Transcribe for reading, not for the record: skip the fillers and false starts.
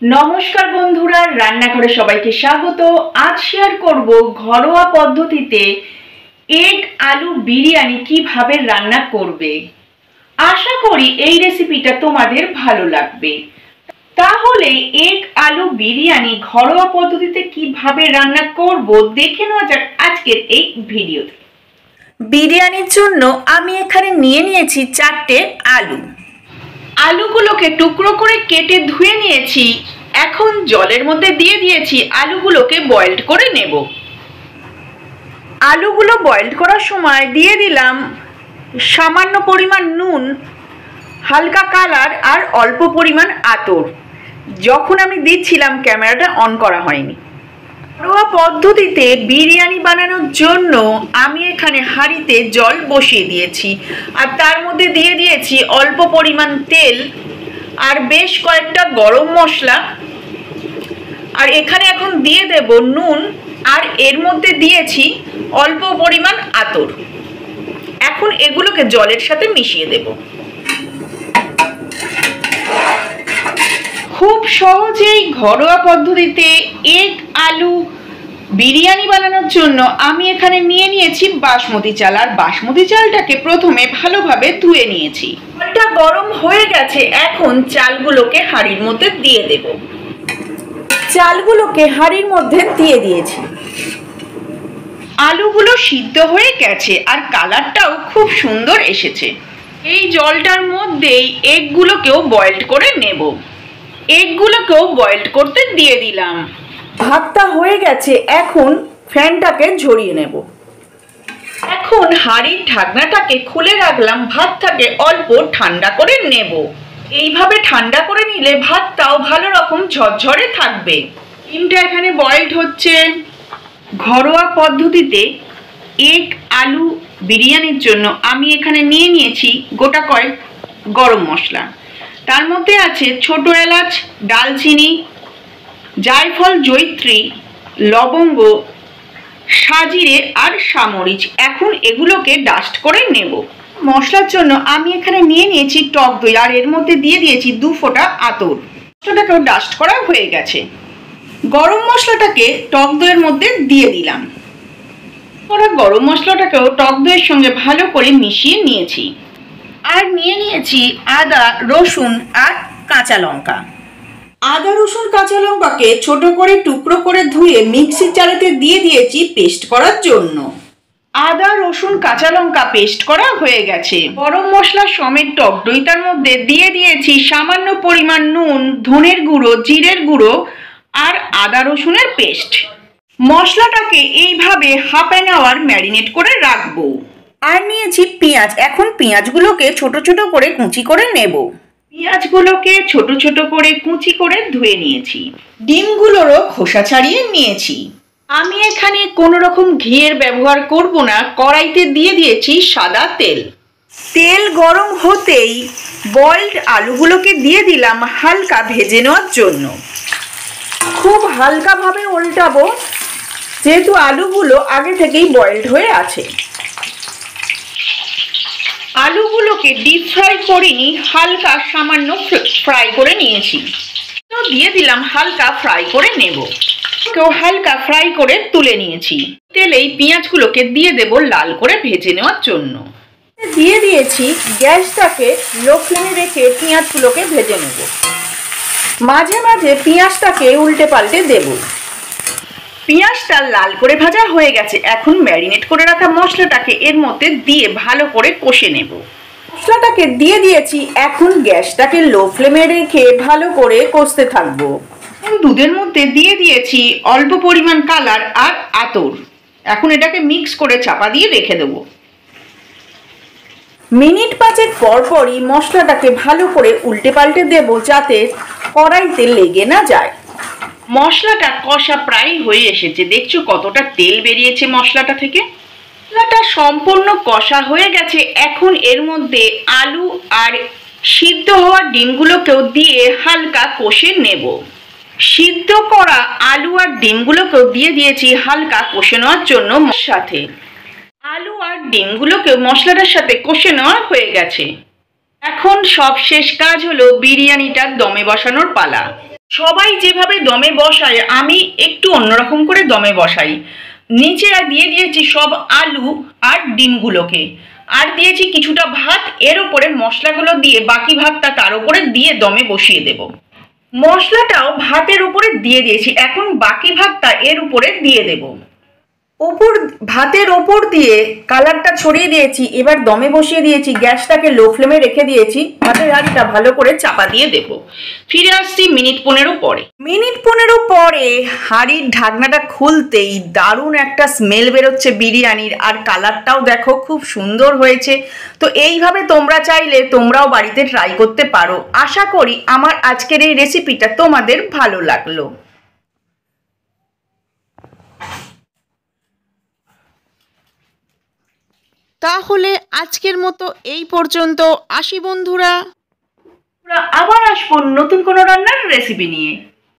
নমস্কার বন্ধুরা, রান্নাঘরে সবাইকে স্বাগত। আজ শেয়ার করব ঘরোয়া পদ্ধতিতে এগ আলু বিরিয়ানি কিভাবে রান্না করবে। আশা করি এই রেসিপিটা তোমাদের ভালো লাগবে। তাহলে এগ আলু বিরিয়ানি ঘরোয়া পদ্ধতিতে কিভাবে রান্না করব দেখে নেওয়া যাক আজকের এই ভিডিওতে। বিরিয়ানির জন্য আমি এখানে নিয়েছি 4টে আলু। আলুগুলোকে টুকরো করে কেটে ধুয়ে নিয়েছি। এখন জলের মধ্যে দিয়ে দিয়েছি, আলুগুলোকে বয়েলড করে নেব। আলুগুলো বয়েলড করার সময় দিয়ে দিলাম সামান্য পরিমাণ নুন, হালকা কালার আর অল্প পরিমাণ আতর। যখন আমি দিচ্ছিলাম ক্যামেরাটা অন করা হয়নি। ঘরোয়া পদ্ধতিতে বিরিয়ানি বানানোর জন্য আমি এখানে হাঁড়িতে জল বসিয়ে দিয়েছি আর তার মধ্যে দিয়ে দিয়েছি অল্প পরিমাণ তেল আর বেশ কয়েকটা গরম মশলা। আর এখানে এখন দিয়ে দেব নুন আর এর মধ্যে দিয়েছি অল্প পরিমাণ আতর। এখন এগুলোকে জলের সাথে মিশিয়ে দেব। খুব সহজেই ঘরোয়া পদ্ধতিতে এগ আলু বিরিয়ানি বানানোর জন্য আমি এখানে নিয়েছি বাসমতি চাল। আর বাসমতি চালটাকে প্রথমে ভালোভাবে ধুয়ে নিয়েছি। জলটা গরম হয়ে গেছে, এখন চালগুলোকে হাঁড়ির মধ্যে দিয়ে দেব। চালগুলোকে হাঁড়ির মধ্যে দিয়ে দিয়েছি। আলুগুলো সিদ্ধ হয়ে গেছে আর কালারটাও খুব সুন্দর এসেছে। এই জলটার মধ্যেই এগগুলোকেও বয়েলড করে নেব। এগগুলোকেও বয়েলড করতে দিয়ে দিলাম। ভাতটা হয়ে গেছে, এখন ফ্যানটাকে ঝরিয়ে নেব। এখন হাঁড়ির ঢাকনাটাকে খুলে রাখলাম, ভাতটাকে অল্প ঠান্ডা করে নেব। এইভাবে ঠান্ডা করে নিলে ভাতটাও ভালো রকম ঝরঝরে থাকবে। ডিমটা এখানে বয়েলড হচ্ছে। ঘরোয়া পদ্ধতিতে এগ আলু বিরিয়ানির জন্য আমি এখানে নিয়েছি গোটা কয়েক গরম মশলা। তার মধ্যে আছে ছোট এলাচ, দালচিনি, জায়ফল, জয়িত্রী, লবঙ্গ, সাজিরে আর সামরিচ। এখন এগুলোকে ডাস্ট করে নেব। মশলার জন্য আমি এখানে নিয়েছি টক দই আর এর মধ্যে দিয়ে দিয়েছি 2 ফোঁটা আতর। মশলাটাকেও ডাস্ট করা হয়ে গেছে। গরম মশলাটাকে টক দইয়ের মধ্যে দিয়ে দিলাম। গরম মশলাটাকেও টক দইয়ের সঙ্গে ভালো করে মিশিয়ে নিয়েছি। আর নিয়েছি আদা, রসুন আর কাঁচা লঙ্কা। আদা, রসুন, কাঁচা লঙ্কাকে ছোট করে টুকরো করে ধুয়ে মিক্সির জারেতে দিয়ে দিয়েছি পেস্ট করার জন্য। আদা, রসুন, কাঁচা লঙ্কা পেস্ট করা হয়ে গেছে। গরম মশলা সমেত টক দইটার মধ্যে দিয়ে দিয়েছি সামান্য পরিমাণ নুন, ধনের গুঁড়ো, জিরের গুঁড়ো আর আদা রসুনের পেস্ট। মশলাটাকে এইভাবে হাফ অ্যান আওয়ার ম্যারিনেট করে রাখবো। আর নিয়েছি পেঁয়াজ। এখন পেঁয়াজগুলোকে ছোট ছোট করে কুচি করে নেব। পেঁয়াজগুলোকে ছোট ছোট করে কুচি করে ধুয়ে নিয়েছি। ডিমগুলোরও খোসা ছাড়িয়ে নিয়েছি। আমি এখানে কোনো রকম ঘিয়ের ব্যবহার করব না। কড়াইতে দিয়ে দিয়েছি সাদা তেল। তেল গরম হতেই বয়েলড আলুগুলোকে দিয়ে দিলাম হালকা ভেজে নেওয়ার জন্য। খুব হালকাভাবে উল্টাবো, যেহেতু আলুগুলো আগে থেকেই বয়েলড হয়ে আছে। আলুগুলোকে ডিপ ফ্রাই করিনি, হালকা সামান্য ফ্রাই করে নিয়েছি। তো দিয়ে দিলাম, হালকা ফ্রাই করে নেব। কেউ হালকা ফ্রাই করে তুলে নিয়েছি। তেলেই পেঁয়াজগুলোকে দিয়ে দেব লাল করে ভেজে নেওয়ার জন্য। দিয়ে দিয়েছি, গ্যাসটাকে লো ফ্লেমে রেখে পেঁয়াজগুলোকে ভেজে নেব। মাঝে মাঝে পেঁয়াজটাকে উল্টে পাল্টে দেব। পেঁয়াজটা লাল করে ভাজা হয়ে গেছে। এখন ম্যারিনেট করে রাখা মশলাটাকে এর মধ্যে দিয়ে ভালো করে কষে নেব। মশলাটাকে দিয়ে দিয়েছি, এখন গ্যাসটাকে লো ফ্লেমে রেখে ভালো করে কষতে থাকবো। দুধের মধ্যে দিয়ে দিয়েছি অল্প পরিমাণ কালার আর আতর। এখন এটাকে মিক্স করে চাপা দিয়ে রেখে দেব। মিনিট 5 পরপরই মশলাটাকে ভালো করে উল্টে পাল্টে দেব, যাতে কড়াইতে লেগে না যায়। মশলাটা কষা প্রায় হয়ে এসেছে। দেখছো কতটা তেল বেরিয়েছে মশলাটা থেকে। মশলাটা সম্পূর্ণ কষা হয়ে গেছে। এখন এর মধ্যে আলু আর সিদ্ধ হওয়া ডিমগুলোকেও দিয়ে হালকা কষে নেব। সিদ্ধ করা আলু আর ডিমগুলোকেও দিয়ে দিয়েছি হালকা কষে নেওয়ার জন্য। সাথে আলু আর ডিমগুলোকে মশলাটার সাথে কষে নেওয়া হয়ে গেছে। এখন সব শেষ কাজ হলো বিরিয়ানিটা দমে বসানোর পালা। সবাই যেভাবে দমে বসায় আমি একটু অন্যরকম করে দমে বসাই। নিচে দিয়ে দিয়েছি সব আলু আর ডিমগুলোকে, আর দিয়েছি কিছুটা ভাত। এর উপরে মশলাগুলো দিয়ে বাকি ভাতটা তার উপরে দিয়ে দমে বসিয়ে দেব। মশলাটাও ভাতের উপরে দিয়ে দিয়েছি, এখন বাকি ভাতটা এর উপরে দিয়ে দেব। ভাতের ওপর দিয়ে কালারটা ছড়িয়ে দিয়েছি। এবার দমে বসিয়ে দিয়েছি, গ্যাসটাকে লো ফ্লেমে রেখে দিয়েছি। ভাতের হাঁড়িটা ভালো করে চাপা দিয়ে দেব। ফিরে আসছি মিনিট 15 পরে। মিনিট 15 পরে হাঁড়ির ঢাকনাটা খুলতেই দারুণ একটা স্মেল বেরোচ্ছে বিরিয়ানির, আর কালারটাও দেখো খুব সুন্দর হয়েছে। তো এইভাবে তোমরা চাইলে তোমরাও বাড়িতে ট্রাই করতে পারো। আশা করি আমার আজকের এই রেসিপিটা তোমাদের ভালো লাগলো। তাহলে আজকের মতো এই পর্যন্ত। আসি বন্ধুরা, আবার আসবো নতুন কোনো রান্নার রেসিপি নিয়ে।